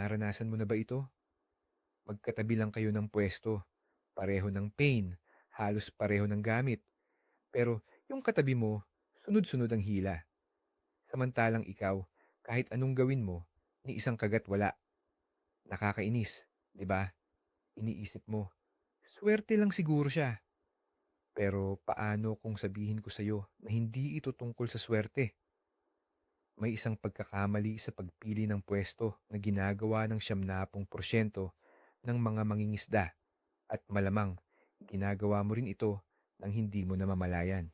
Naranasan mo na ba ito? Magkatabi lang kayo ng pwesto, pareho ng pain, halos pareho ng gamit. Pero yung katabi mo, sunod-sunod ang hila. Samantalang ikaw, kahit anong gawin mo, ni isang kagat wala. Nakakainis, di ba? Iniisip mo, swerte lang siguro siya. Pero paano kung sabihin ko sa'yo na hindi ito tungkol sa swerte? May isang pagkakamali sa pagpili ng pwesto na ginagawa ng 70% ng mga mangingisda at malamang ginagawa mo rin ito nang hindi mo namamalayan.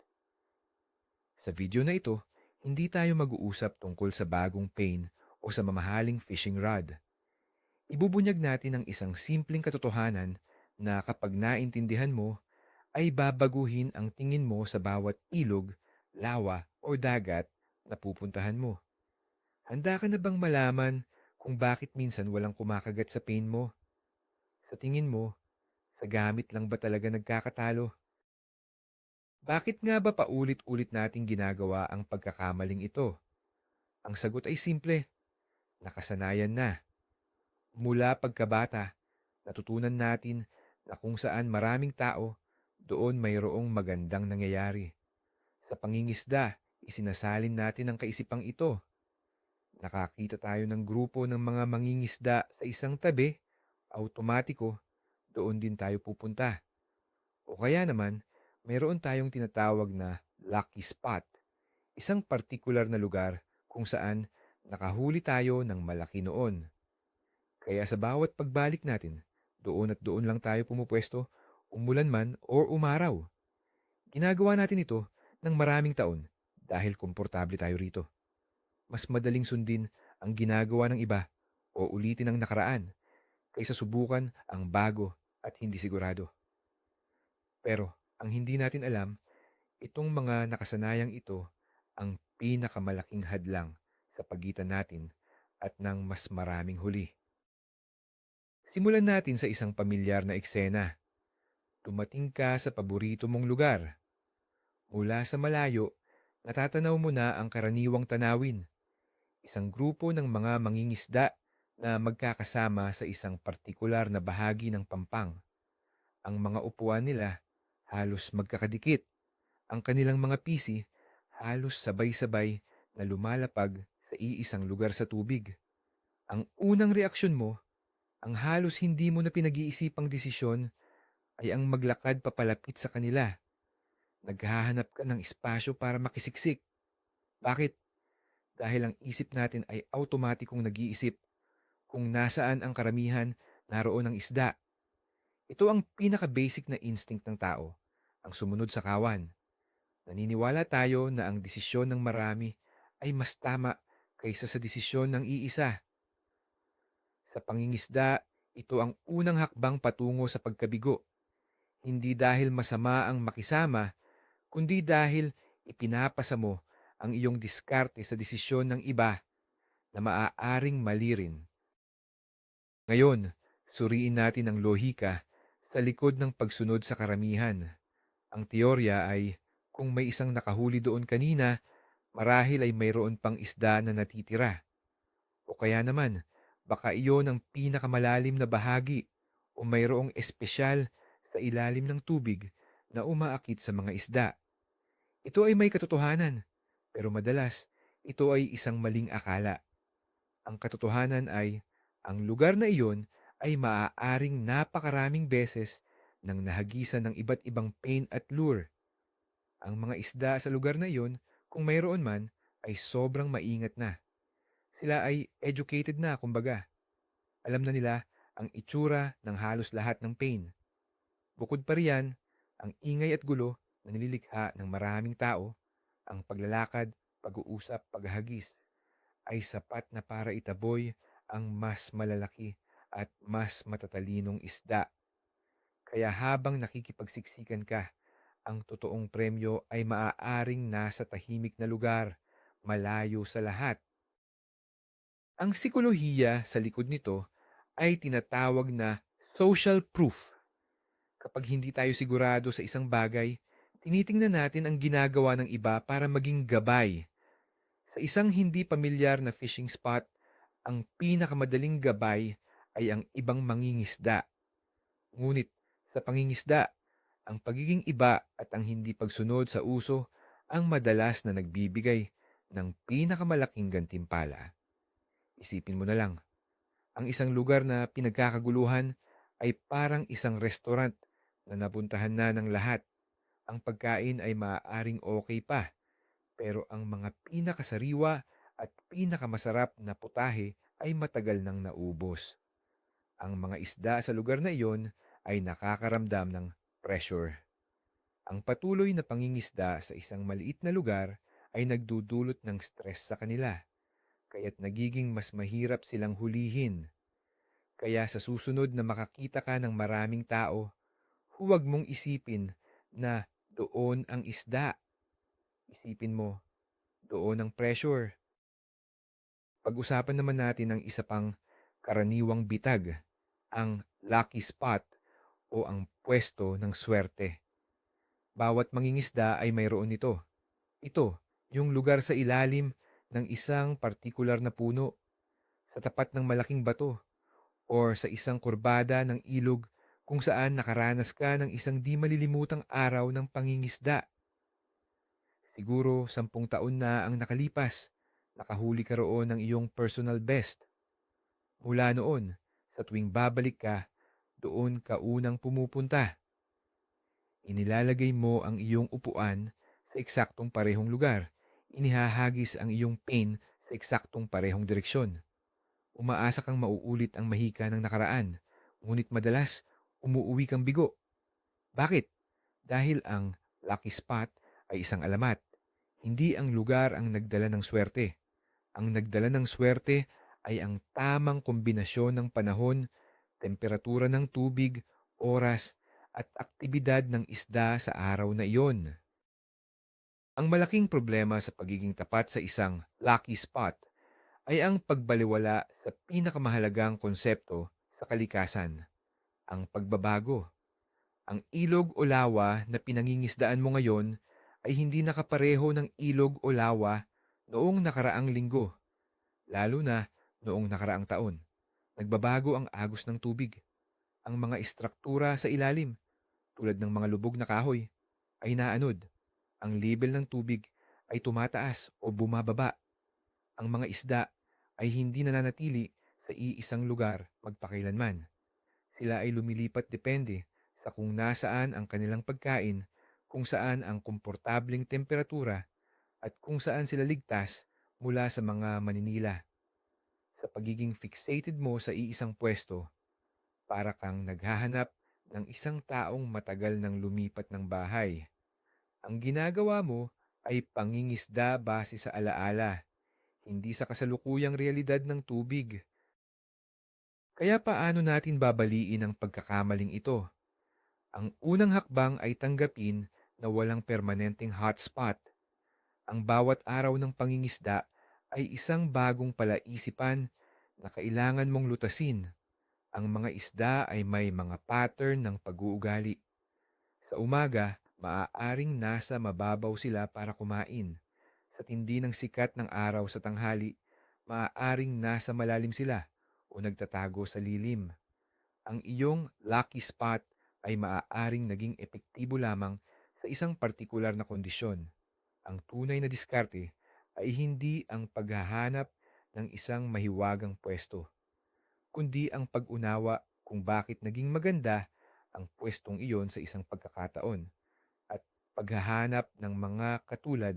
Sa video na ito, hindi tayo mag-uusap tungkol sa bagong pain o sa mamahaling fishing rod. Ibubunyag natin ang isang simpleng katotohanan na kapag naintindihan mo, ay babaguhin ang tingin mo sa bawat ilog, lawa o dagat na pupuntahan mo. Handa ka na bang malaman kung bakit minsan walang kumakagat sa pain mo? Sa tingin mo, sa gamit lang ba talaga nagkakatalo? Bakit nga ba paulit-ulit nating ginagawa ang pagkakamaling ito? Ang sagot ay simple, nakasanayan na. Mula pagkabata, natutunan natin na kung saan maraming tao, doon mayroong magandang nangyayari. Sa pangingisda, isinasalin natin ang kaisipang ito. Nakakita tayo ng grupo ng mga mangingisda sa isang tabi, automatiko, doon din tayo pupunta. O kaya naman, mayroon tayong tinatawag na lucky spot, isang partikular na lugar kung saan nakahuli tayo ng malaki noon. Kaya sa bawat pagbalik natin, doon at doon lang tayo pumupwesto, umulan man o umaraw. Ginagawa natin ito ng maraming taon dahil komportable tayo rito. Mas madaling sundin ang ginagawa ng iba o ulitin ang nakaraan kaysa subukan ang bago at hindi sigurado. Pero ang hindi natin alam, itong mga nakasanayang ito ang pinakamalaking hadlang sa pagitan natin at ng mas maraming huli. Simulan natin sa isang pamilyar na eksena. Dumating ka sa paborito mong lugar. Mula sa malayo, natatanaw mo na ang karaniwang tanawin. Isang grupo ng mga mangingisda na magkakasama sa isang partikular na bahagi ng pampang. Ang mga upuan nila halos magkakadikit. Ang kanilang mga pisi halos sabay-sabay na lumalapag sa iisang lugar sa tubig. Ang unang reaksyon mo, ang halos hindi mo na pinag-iisipang desisyon ay ang maglakad papalapit sa kanila. Naghahanap ka ng espasyo para makisiksik. Bakit? Dahil ang isip natin ay automatikong nag-iisip kung nasaan ang karamihan, naroon ang isda. Ito ang pinaka-basic na instinct ng tao, ang sumunod sa kawan. Naniniwala tayo na ang desisyon ng marami ay mas tama kaysa sa desisyon ng iisa. Sa pangingisda, ito ang unang hakbang patungo sa pagkabigo. Hindi dahil masama ang makisama, kundi dahil ipinapasa mo ang iyong diskarte sa desisyon ng iba na maaaring mali rin. Ngayon, suriin natin ang lohika sa likod ng pagsunod sa karamihan. Ang teorya ay, kung may isang nakahuli doon kanina, marahil ay mayroon pang isda na natitira. O kaya naman, baka iyon ang pinakamalalim na bahagi o mayroong espesyal sa ilalim ng tubig na umaakit sa mga isda. Ito ay may katotohanan, pero madalas ito ay isang maling akala. Ang katotohanan ay, ang lugar na iyon ay maaaring napakaraming beses nang nahagisan ng iba't ibang pain at lure. Ang mga isda sa lugar na iyon, kung mayroon man, ay sobrang maingat na. Sila ay educated na, kumbaga. Alam na nila ang itsura ng halos lahat ng pain. Bukod pa riyan, ang ingay at gulo na nililikha ng maraming tao, ang paglalakad, pag-uusap, paghahagis, ay sapat na para itaboy ang mas malalaki at mas matatalinong isda. Kaya habang nakikipagsiksikan ka, ang totoong premyo ay maaaring nasa tahimik na lugar, malayo sa lahat. Ang psikolohiya sa likod nito ay tinatawag na social proof. Kapag hindi tayo sigurado sa isang bagay, tinitingnan natin ang ginagawa ng iba para maging gabay. Sa isang hindi pamilyar na fishing spot, Ang pinakamadaling gabay ay ang ibang mangingisda. Ngunit sa pangingisda, ang pagiging iba at ang hindi pagsunod sa uso ang madalas na nagbibigay ng pinakamalaking gantimpala. Isipin mo na lang, ang isang lugar na pinagkakaguluhan ay parang isang restaurant na napuntahan na ng lahat. Ang pagkain ay maaaring okay pa, pero ang mga pinakasariwa at pinakamasarap na putahe ay matagal nang naubos. Ang mga isda sa lugar na iyon ay nakakaramdam ng pressure. Ang patuloy na pangingisda sa isang maliit na lugar ay nagdudulot ng stress sa kanila, kaya't nagiging mas mahirap silang hulihin. Kaya sa susunod na makakita ka ng maraming tao, huwag mong isipin na doon ang isda. Isipin mo, doon ang pressure. Pag-usapan naman natin ang isa pang karaniwang bitag, ang lucky spot o ang pwesto ng swerte. Bawat mangingisda ay mayroon nito. Ito, yung lugar sa ilalim ng isang partikular na puno, sa tapat ng malaking bato, or sa isang kurbada ng ilog kung saan nakaranas ka ng isang di malilimutang araw ng pangingisda. Siguro 10 taon na ang nakalipas, nakahuli ka roon ng iyong personal best. Mula noon, sa tuwing babalik ka, doon ka unang pumupunta. Inilalagay mo ang iyong upuan sa eksaktong parehong lugar. Inihahagis ang iyong pain sa eksaktong parehong direksyon. Umaasa kang mauulit ang mahika ng nakaraan, ngunit madalas umuuwi kang bigo. Bakit? Dahil ang lucky spot ay isang alamat. Hindi ang lugar ang nagdala ng swerte. Ang nagdala ng swerte ay ang tamang kombinasyon ng panahon, temperatura ng tubig, oras, at aktibidad ng isda sa araw na iyon. Ang malaking problema sa pagiging tapat sa isang lucky spot ay ang pagbaliwala sa pinakamahalagang konsepto sa kalikasan, ang pagbabago. Ang ilog o lawa na pinangingisdaan mo ngayon ay hindi nakapareho ng ilog o lawa noong nakaraang linggo, lalo na noong nakaraang taon. Nagbabago ang agos ng tubig. Ang mga istruktura sa ilalim, tulad ng mga lubog na kahoy, ay naanod. Ang level ng tubig ay tumataas o bumababa. Ang mga isda ay hindi nananatili sa iisang lugar magpakailanman. Sila ay lumilipat depende sa kung nasaan ang kanilang pagkain, kung saan ang komportableng temperatura, at kung saan sila ligtas mula sa mga maninila. Sa pagiging fixated mo sa iisang pwesto, para kang naghahanap ng isang taong matagal nang lumipat ng bahay. Ang ginagawa mo ay pangingisda base sa alaala, hindi sa kasalukuyang realidad ng tubig. Kaya paano natin babaliin ang pagkakamaling ito? Ang unang hakbang ay tanggapin na walang permanenteng hotspot. Ang bawat araw ng pangingisda ay isang bagong palaisipan na kailangan mong lutasin. Ang mga isda ay may mga pattern ng pag-uugali. Sa umaga, maaaring nasa mababaw sila para kumain. Sa tindi ng sikat ng araw sa tanghali, maaaring nasa malalim sila o nagtatago sa lilim. Ang iyong lucky spot ay maaaring naging epektibo lamang sa isang partikular na kondisyon. Ang tunay na diskarte ay hindi ang paghahanap ng isang mahiwagang pwesto, kundi ang pag-unawa kung bakit naging maganda ang pwestong iyon sa isang pagkakataon at paghahanap ng mga katulad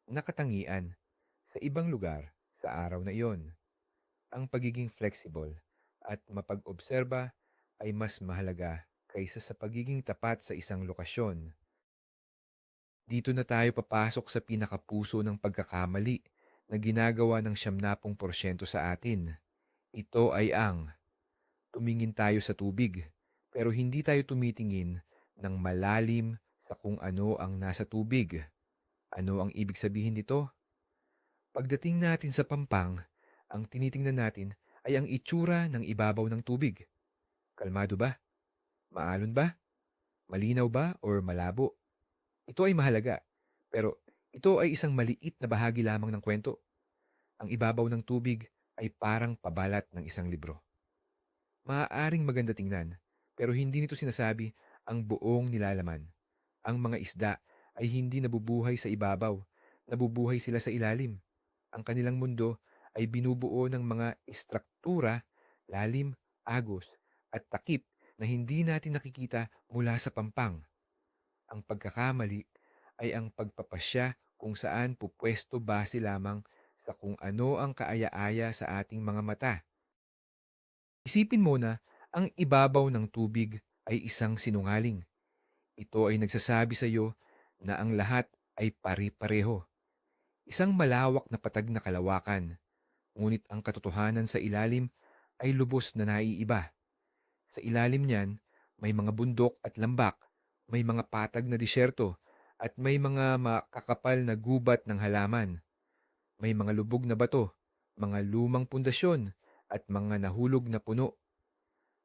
na katangian sa ibang lugar sa araw na iyon. Ang pagiging flexible at mapag-obserba ay mas mahalaga kaysa sa pagiging tapat sa isang lokasyon. Dito na tayo papasok sa pinakapuso ng pagkakamali na ginagawa ng 70% sa atin. Ito ay ang tumingin tayo sa tubig, pero hindi tayo tumitingin ng malalim sa kung ano ang nasa tubig. Ano ang ibig sabihin nito? Pagdating natin sa pampang, ang tinitingnan natin ay ang itsura ng ibabaw ng tubig. Kalmado ba? Maalon ba? Malinaw ba or malabo? Ito ay mahalaga, pero ito ay isang maliit na bahagi lamang ng kwento. Ang ibabaw ng tubig ay parang pabalat ng isang libro. Maaaring maganda tingnan, pero hindi nito sinasabi ang buong nilalaman. Ang mga isda ay hindi nabubuhay sa ibabaw, nabubuhay sila sa ilalim. Ang kanilang mundo ay binubuo ng mga istruktura, lalim, agos, at takip na hindi natin nakikita mula sa pampang. Ang pagkakamali ay ang pagpapasya kung saan pupwesto base lamang sa kung ano ang kaaya-aya sa ating mga mata. Isipin mo na ang ibabaw ng tubig ay isang sinungaling. Ito ay nagsasabi sa iyo na ang lahat ay pari-pareho. Isang malawak na patag na kalawakan, ngunit ang katotohanan sa ilalim ay lubos na naiiba. Sa ilalim niyan, may mga bundok at lambak, may mga patag na disyerto, at may mga makakapal na gubat ng halaman. May mga lubog na bato, mga lumang pundasyon, at mga nahulog na puno.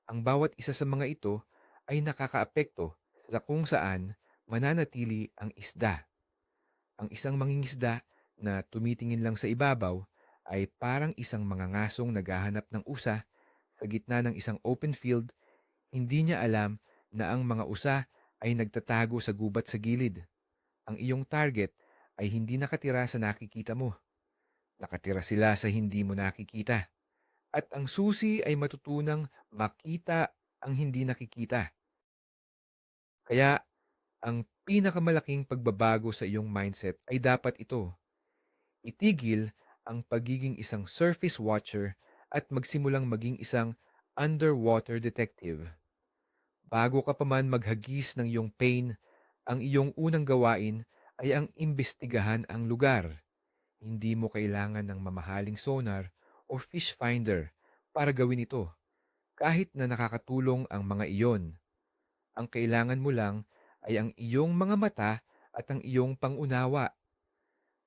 Ang bawat isa sa mga ito ay nakakaapekto sa kung saan mananatili ang isda. Ang isang mangingisda na tumitingin lang sa ibabaw ay parang isang mangangasong naghahanap ng usa sa gitna ng isang open field. Hindi niya alam na ang mga usa ay nagtatago sa gubat sa gilid. Ang iyong target ay hindi nakatira sa nakikita mo. Nakatira sila sa hindi mo nakikita. At ang susi ay matutunang makita ang hindi nakikita. Kaya ang pinakamalaking pagbabago sa iyong mindset ay dapat ito. Itigil ang pagiging isang surface watcher at magsimulang maging isang underwater detective. Bago ka pa man maghagis ng iyong pain, ang iyong unang gawain ay ang imbestigahan ang lugar. Hindi mo kailangan ng mamahaling sonar o fish finder para gawin ito. Kahit na nakakatulong ang mga iyon, ang kailangan mo lang ay ang iyong mga mata at ang iyong pangunawa.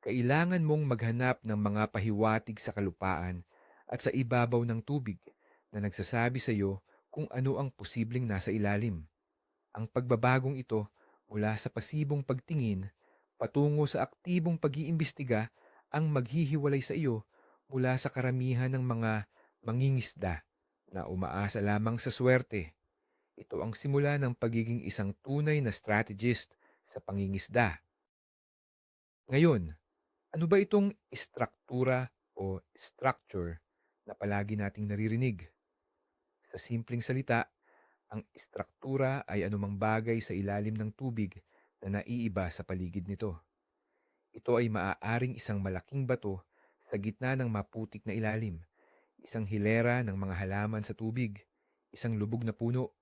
Kailangan mong maghanap ng mga pahiwatig sa kalupaan at sa ibabaw ng tubig na nagsasabi sa iyo kung ano ang posibleng nasa ilalim. Ang pagbabagong ito mula sa pasibong pagtingin patungo sa aktibong pag-iimbestiga ang maghihiwalay sa iyo mula sa karamihan ng mga mangingisda na umaasa lamang sa swerte. Ito ang simula ng pagiging isang tunay na strategist sa pangingisda. Ngayon, ano ba itong istruktura o structure na palagi nating naririnig? Sa simpleng salita, ang istruktura ay anumang bagay sa ilalim ng tubig na naiiba sa paligid nito. Ito ay maaaring isang malaking bato sa gitna ng maputik na ilalim, isang hilera ng mga halaman sa tubig, isang lubog na puno,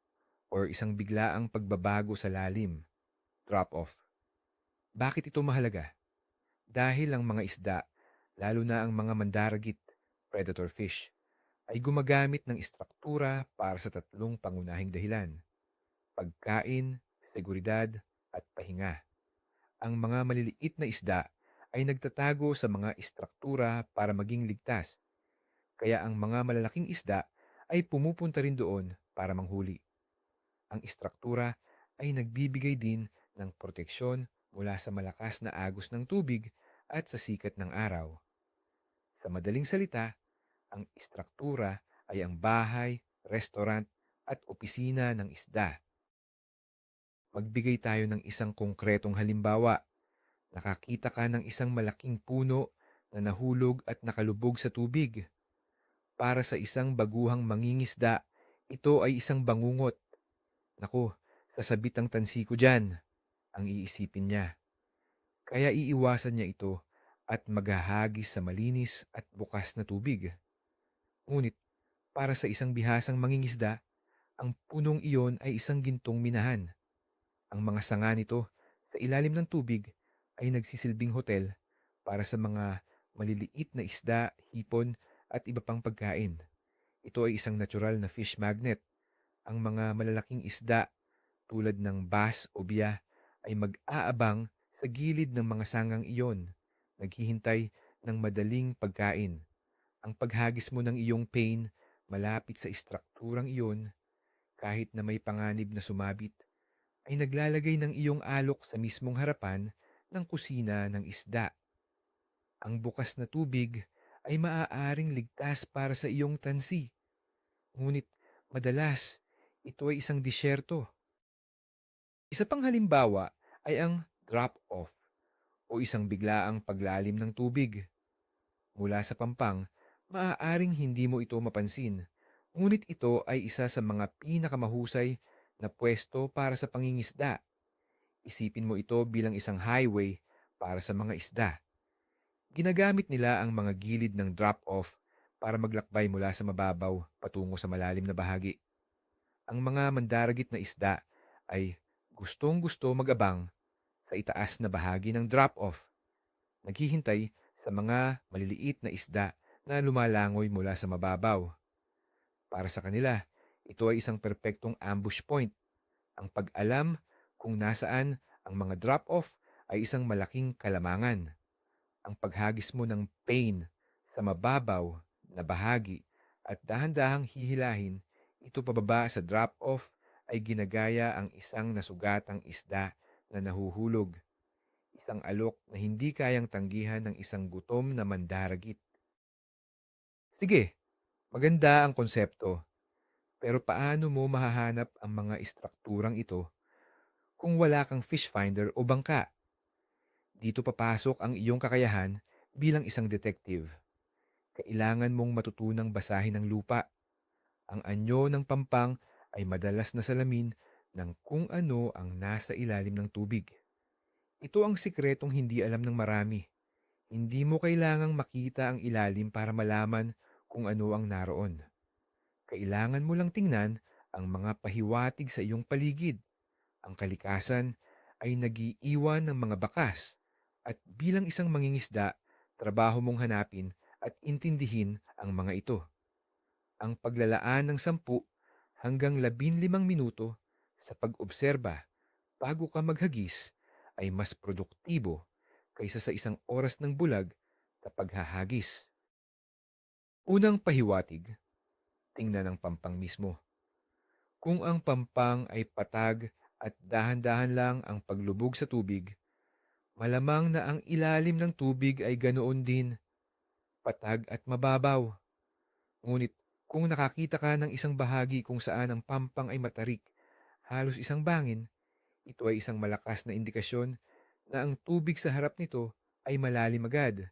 or isang biglaang pagbabago sa lalim, drop-off. Bakit ito mahalaga? Dahil ang mga isda, lalo na ang mga mandaragit, predator fish, ay gumagamit ng istruktura para sa tatlong pangunahing dahilan: pagkain, seguridad, at pahinga. Ang mga maliliit na isda ay nagtatago sa mga istruktura para maging ligtas, kaya ang mga malalaking isda ay pumupunta rin doon para manghuli. Ang istruktura ay nagbibigay din ng proteksyon mula sa malakas na agos ng tubig at sa sikat ng araw. Sa madaling salita, ang istruktura ay ang bahay, restaurant, at opisina ng isda. Magbigay tayo ng isang konkretong halimbawa. Nakakita ka ng isang malaking puno na nahulog at nakalubog sa tubig. Para sa isang baguhang mangingisda, ito ay isang bangungot. Naku, sasabit ang tansi ko dyan, ang iisipin niya. Kaya iiwasan niya ito at maghahagis sa malinis at bukas na tubig. Ngunit para sa isang bihasang mangingisda, ang punong iyon ay isang gintong minahan. Ang mga sanga nito sa ilalim ng tubig ay nagsisilbing hotel para sa mga maliliit na isda, hipon at iba pang pagkain. Ito ay isang natural na fish magnet. Ang mga malalaking isda tulad ng bass o biya ay mag-aabang sa gilid ng mga sangang iyon, naghihintay ng madaling pagkain. Ang paghagis mo ng iyong pain malapit sa istrukturang iyon, kahit na may panganib na sumabit, ay naglalagay ng iyong alok sa mismong harapan ng kusina ng isda. Ang bukas na tubig ay maaaring ligtas para sa iyong tansi. Ngunit madalas, ito ay isang disyerto. Isa pang halimbawa ay ang drop-off o isang biglaang paglalim ng tubig. Mula sa pampang, maaaring hindi mo ito mapansin. Ngunit ito ay isa sa mga pinakamahusay na pwesto para sa pangingisda. Isipin mo ito bilang isang highway para sa mga isda. Ginagamit nila ang mga gilid ng drop-off para maglakbay mula sa mababaw patungo sa malalim na bahagi. Ang mga mandaragit na isda ay gustong-gusto magabang sa itaas na bahagi ng drop-off, naghihintay sa mga maliliit na isda na lumalangoy mula sa mababaw. Para sa kanila, ito ay isang perpektong ambush point. Ang pag-alam kung nasaan ang mga drop-off ay isang malaking kalamangan. Ang paghagis mo ng pain sa mababaw na bahagi at dahan-dahang hihilahin ito pababa sa drop-off ay ginagaya ang isang nasugatang isda na nahuhulog. Isang alok na hindi kayang tanggihan ng isang gutom na mandaragit. Sige, maganda ang konsepto. Pero paano mo mahahanap ang mga istrukturang ito kung wala kang fish finder o bangka? Dito papasok ang iyong kakayahan bilang isang detective. Kailangan mong matutunang basahin ang lupa. Ang anyo ng pampang ay madalas na salamin ng kung ano ang nasa ilalim ng tubig. Ito ang sikretong hindi alam ng marami. Hindi mo kailangang makita ang ilalim para malaman kung ano ang naroon. Kailangan mo lang tingnan ang mga pahiwatig sa iyong paligid. Ang kalikasan ay nagiiwan ng mga bakas at bilang isang mangingisda, trabaho mong hanapin at intindihin ang mga ito. Ang paglalaan ng 10 hanggang 15 minuto sa pag-obserba bago ka maghagis ay mas produktibo kaysa sa isang oras ng bulag sa paghahagis. Unang pahiwatig, tingnan ang pampang mismo. Kung ang pampang ay patag at dahan-dahan lang ang paglubog sa tubig, malamang na ang ilalim ng tubig ay ganoon din, patag at mababaw. Ngunit kung nakakita ka ng isang bahagi kung saan ang pampang ay matarik, halos isang bangin, ito ay isang malakas na indikasyon na ang tubig sa harap nito ay malalim agad.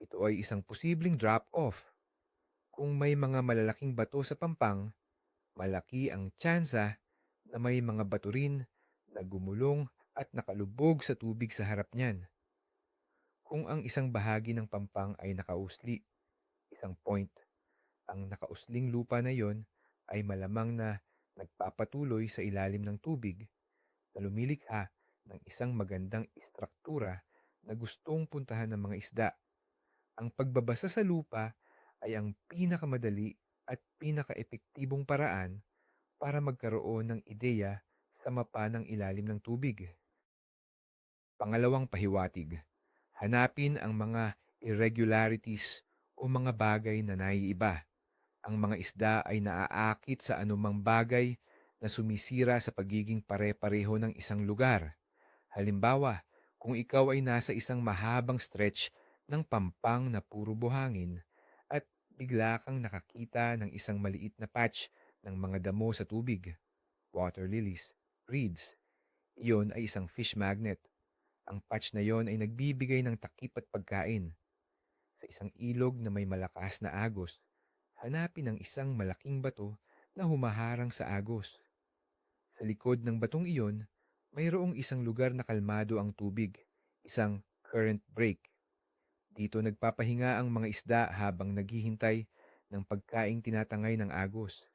Ito ay isang posibleng drop-off. Kung may mga malalaking bato sa pampang, malaki ang tsansa na may mga bato rin na gumulong at nakalubog sa tubig sa harap niyan. Kung ang isang bahagi ng pampang ay nakausli, isang point, ang nakausling lupa na yon ay malamang na nagpapatuloy sa ilalim ng tubig na lumilikha ng isang magandang istruktura na gustong puntahan ng mga isda. Ang pagbabasa sa lupa ay ang pinakamadali at pinakaepektibong paraan para magkaroon ng ideya sa mapa ng ilalim ng tubig. Pangalawang pahiwatig, hanapin ang mga irregularities o mga bagay na naiiba. Ang mga isda ay naaakit sa anumang bagay na sumisira sa pagiging pare-pareho ng isang lugar. Halimbawa, kung ikaw ay nasa isang mahabang stretch ng pampang na puro buhangin at bigla kang nakakita ng isang maliit na patch ng mga damo sa tubig, water lilies, reeds, iyon ay isang fish magnet. Ang patch na yon ay nagbibigay ng takip at pagkain. Sa isang ilog na may malakas na agos, hanapin ang isang malaking bato na humaharang sa agos. Sa likod ng batong iyon, mayroong isang lugar na kalmado ang tubig, isang current break. Dito nagpapahinga ang mga isda habang naghihintay ng pagkaing tinatangay ng agos.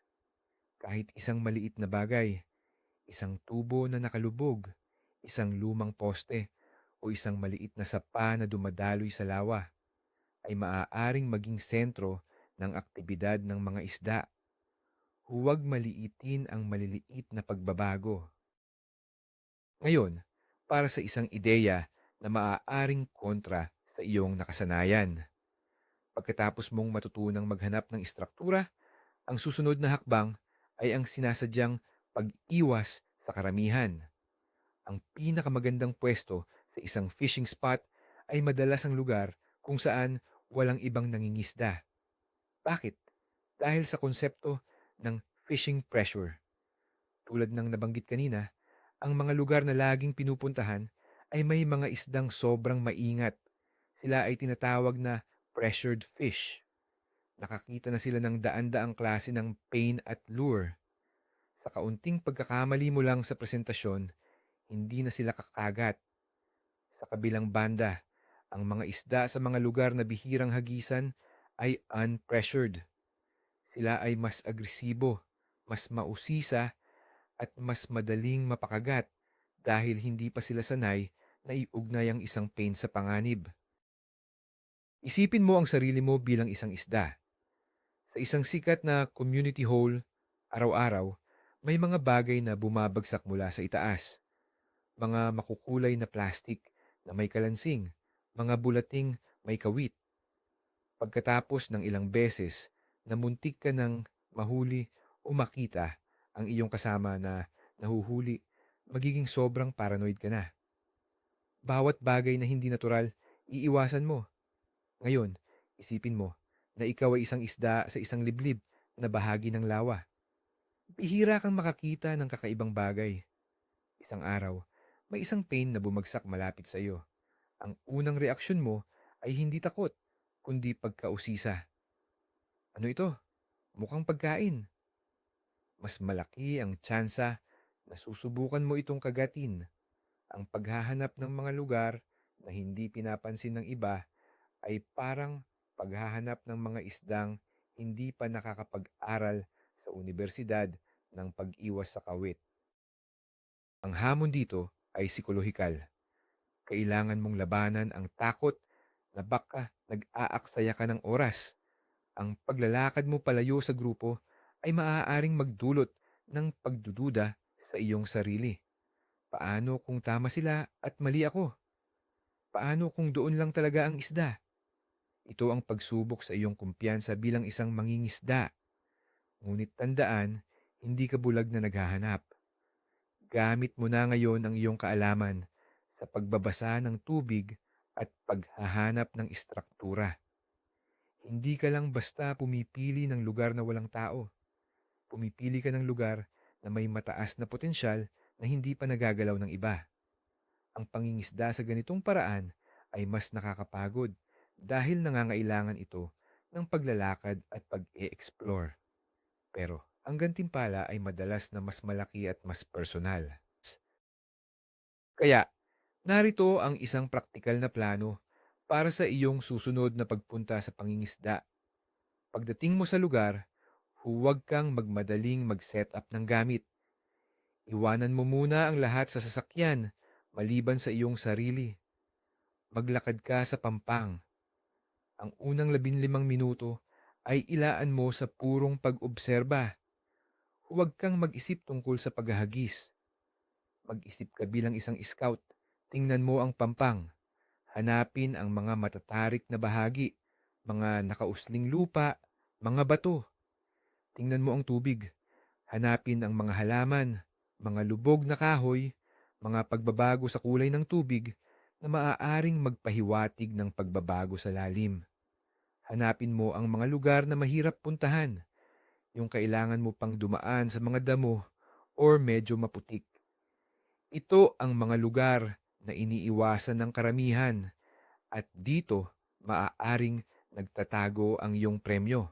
Kahit isang maliit na bagay, isang tubo na nakalubog, isang lumang poste, o isang maliit na sapa na dumadaloy sa lawa, ay maaaring maging sentro ng aktibidad ng mga isda. Huwag maliitin ang maliliit na pagbabago. Ngayon, para sa isang ideya na maaaring kontra sa iyong nakasanayan. Pagkatapos mong matutunang maghanap ng istruktura, ang susunod na hakbang ay ang sinasadyang pag-iwas sa karamihan. Ang pinakamagandang pwesto sa isang fishing spot ay madalas ang lugar kung saan walang ibang nangingisda. Bakit? Dahil sa konsepto ng fishing pressure. Tulad ng nabanggit kanina, ang mga lugar na laging pinupuntahan ay may mga isdang sobrang maingat. Sila ay tinatawag na pressured fish. Nakakita na sila ng daan-daang klase ng pain at lure. Sa kaunting pagkakamali mo lang sa presentasyon, hindi na sila kakagat. Sa kabilang banda, ang mga isda sa mga lugar na bihirang hagisan ay unpressured. Sila ay mas agresibo, mas mausisa at mas madaling mapakagat dahil hindi pa sila sanay na iugnay ang isang pain sa panganib. Isipin mo ang sarili mo bilang isang isda. Sa isang sikat na community hole, araw-araw, may mga bagay na bumabagsak mula sa itaas. Mga makukulay na plastik na may kalansing, mga bulating may kawit. Pagkatapos ng ilang beses na muntik ka ng mahuli o makita ang iyong kasama na nahuhuli, magiging sobrang paranoid ka na. Bawat bagay na hindi natural, iiwasan mo. Ngayon, isipin mo na ikaw ay isang isda sa isang liblib na bahagi ng lawa. Bihira kang makakita ng kakaibang bagay. Isang araw, may isang pain na bumagsak malapit sa iyo. Ang unang reaksyon mo ay hindi takot, kundi pagkausisa. Ano ito? Mukhang pagkain. Mas malaki ang tsansa na susubukan mo itong kagatin. Ang paghahanap ng mga lugar na hindi pinapansin ng iba ay parang paghahanap ng mga isdang hindi pa nakakapag-aral sa unibersidad ng pag-iwas sa kawit. Ang hamon dito ay psikolohikal. Kailangan mong labanan ang takot na baka nag-aaksaya ka ng oras. Ang paglalakad mo palayo sa grupo ay maaaring magdulot ng pagdududa sa iyong sarili. Paano kung tama sila at mali ako? Paano kung doon lang talaga ang isda? Ito ang pagsubok sa iyong kumpiyansa bilang isang mangingisda. Ngunit tandaan, hindi ka bulag na naghahanap. Gamit mo na ngayon ang iyong kaalaman sa pagbabasa ng tubig at paghahanap ng istruktura. Hindi ka lang basta pumipili ng lugar na walang tao. Pumipili ka ng lugar na may mataas na potensyal na hindi pa nagagalaw ng iba. Ang pangingisda sa ganitong paraan ay mas nakakapagod dahil nangangailangan ito ng paglalakad at pag-e-explore. Pero ang gantimpala ay madalas na mas malaki at mas personal. Kaya, narito ang isang praktikal na plano para sa iyong susunod na pagpunta sa pangingisda. Pagdating mo sa lugar, huwag kang magmadaling mag-set up ng gamit. Iwanan mo muna ang lahat sa sasakyan maliban sa iyong sarili. Maglakad ka sa pampang. Ang unang 15 minuto ay ilaan mo sa purong pag-obserba. Huwag kang mag-isip tungkol sa paghahagis. Mag-isip ka bilang isang scout. Tingnan mo ang pampang. Hanapin ang mga matatarik na bahagi, mga nakausling lupa, mga bato. Tingnan mo ang tubig. Hanapin ang mga halaman, mga lubog na kahoy, mga pagbabago sa kulay ng tubig na maaaring magpahiwatig ng pagbabago sa lalim. Hanapin mo ang mga lugar na mahirap puntahan, yung kailangan mo pang dumaan sa mga damo or medyo maputik. Ito ang mga lugar na iniiwasan ng karamihan at dito maaaring nagtatago ang iyong premyo.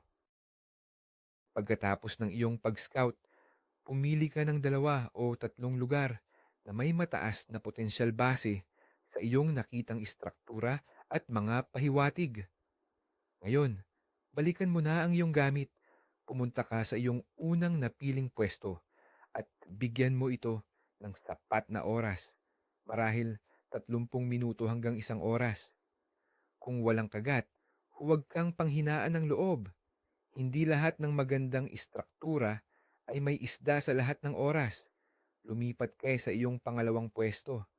Pagkatapos ng iyong pag-scout, pumili ka ng 2 o 3 lugar na may mataas na potensyal base sa iyong nakitang istruktura at mga pahiwatig. Ngayon, balikan mo na ang iyong gamit. Pumunta ka sa iyong unang napiling pwesto at bigyan mo ito ng sapat na oras. Marahil 30 minuto hanggang 1 oras. Kung walang kagat, huwag kang panghinaan ng loob. Hindi lahat ng magandang istruktura ay may isda sa lahat ng oras. Lumipat ka sa iyong pangalawang pwesto.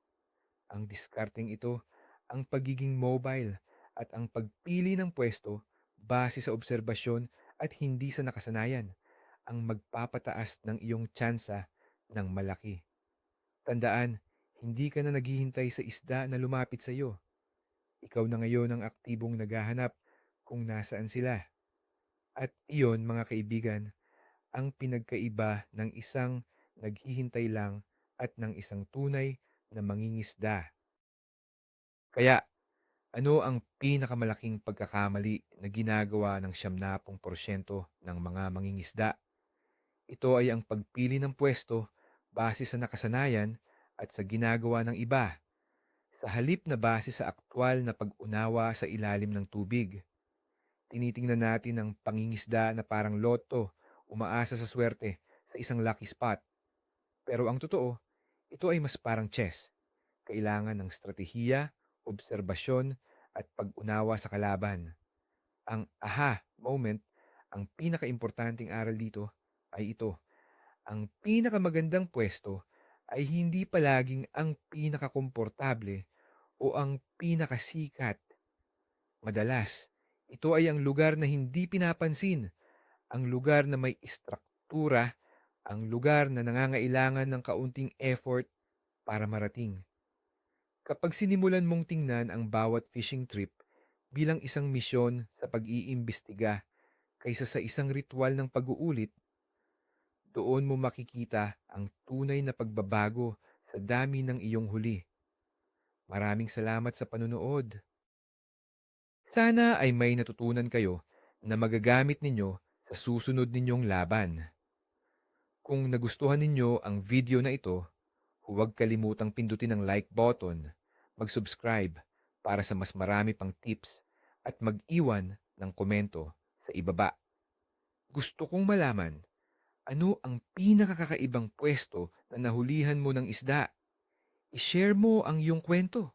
Ang diskarteng ito, ang pagiging mobile at ang pagpili ng pwesto base sa obserbasyon at hindi sa nakasanayan ang magpapataas ng iyong tsansa ng malaki. Tandaan, hindi ka na naghihintay sa isda na lumapit sa iyo. Ikaw na ngayon ang aktibong naghahanap kung nasaan sila. At iyon, mga kaibigan, ang pinagkaiba ng isang naghihintay lang at ng isang tunay na mangingisda. Kaya, ano ang pinakamalaking pagkakamali na ginagawa ng 70% ng mga mangingisda? Ito ay ang pagpili ng pwesto base sa nakasanayan at sa ginagawa ng iba, sa halip na base sa aktwal na pag-unawa sa ilalim ng tubig. Tinitingnan natin ang pangingisda na parang loto, umaasa sa swerte sa isang lucky spot. Pero ang totoo, ito ay mas parang chess. Kailangan ng strategiya, obserbasyon, at pag-unawa sa kalaban. Ang aha moment, ang pinakaimportanteng aral dito ay ito. Ang pinakamagandang pwesto ay hindi palaging ang pinakakomportable o ang pinakasikat. Madalas, ito ay ang lugar na hindi pinapansin, ang lugar na may istruktura, ang lugar na nangangailangan ng kaunting effort para marating. Kapag sinimulan mong tingnan ang bawat fishing trip bilang isang misyon sa pag-iimbestiga kaysa sa isang ritual ng pag-uulit, doon mo makikita ang tunay na pagbabago sa dami ng iyong huli. Maraming salamat sa panunood. Sana ay may natutunan kayo na magagamit ninyo sa susunod ninyong laban. Kung nagustuhan ninyo ang video na ito, huwag kalimutang pindutin ang like button, mag-subscribe para sa mas marami pang tips at mag-iwan ng komento sa ibaba. Gusto kong malaman, ano ang pinakakakaibang pwesto na nahulihan mo ng isda? I-share mo ang iyong kwento.